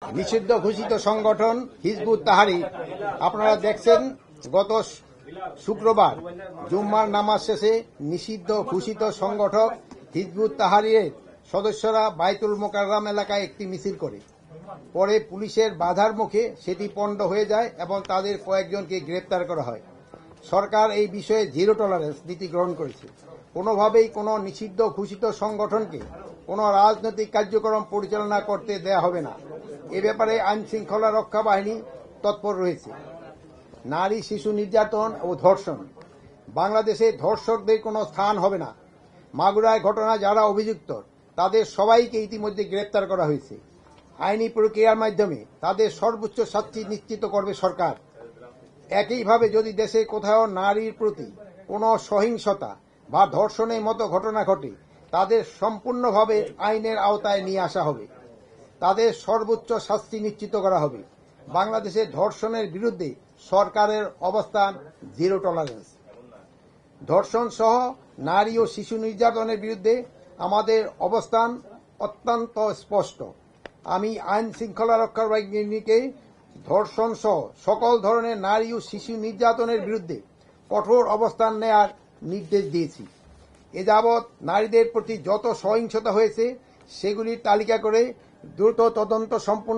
নিষিদ্ধ ঘোষিত সংগঠন হিজবুত তাহরির আপনারা দেখছেন গত শুক্রবার জুম্মার নামাজ শেষে নিষিদ্ধ ঘোষিত সংগঠক হিজবুত তাহরিরের সদস্যরা বাইতুল মোকাররম এলাকায় একটি মিছিল করে। পরে পুলিশের বাধার মুখে সেটি পণ্ড হয়ে যায় এবং তাদের কয়েকজনকে গ্রেপ্তার করা হয়। সরকার এই বিষয়ে জিরো টলারেন্স নীতি গ্রহণ করেছে। কোনোভাবেই কোনো নিষিদ্ধ ঘোষিত সংগঠনকে কোনো রাজনৈতিক কার্যক্রম পরিচালনা করতে দেয়া হবে না। এ ব্যাপারে আইন শৃঙ্খলা রক্ষা বাহিনী তৎপর রয়েছে। নারী শিশু নির্যাতন ও ধর্ষণ, বাংলাদেশে ধর্ষকদের কোনো স্থান হবে না। মাগুরায় ঘটনা যারা অভিযুক্ত তাদের সবাইকে ইতিমধ্যে গ্রেপ্তার করা হয়েছে। আইনি প্রক্রিয়ার মাধ্যমে তাদের সর্বোচ্চ শাস্তি নিশ্চিত করবে সরকার। একইভাবে যদি দেশে কোথাও নারীর প্রতি কোনো সহিংসতা বা ধর্ষণের মতো ঘটনা ঘটে তাদের সম্পূর্ণভাবে আইনের আওতায় নিয়ে আসা হবে। তাদের সর্বোচ্চ শাস্তি নিশ্চিত করা হবে। বাংলাদেশে ধর্ষণের বিরুদ্ধে সরকারের অবস্থান জিরো টলারেন্স। ধর্ষণ সহ নারী ও শিশু নির্যাতনের বিরুদ্ধে আমাদের অবস্থান অত্যন্ত স্পষ্ট। আমি আইন শৃঙ্খলা রক্ষা বাহিনীকে ধর্ষণ সহ সকল ধরনের নারী ও শিশু নির্যাতনের বিরুদ্ধে কঠোর অবস্থান নেয়ার নির্দেশ দিয়েছি। এ যাবৎ নারীদের প্রতি যত সহিংসতা হয়েছে সেগুলির তালিকা করে দ্রুত তদন্ত সম্পূর্ণ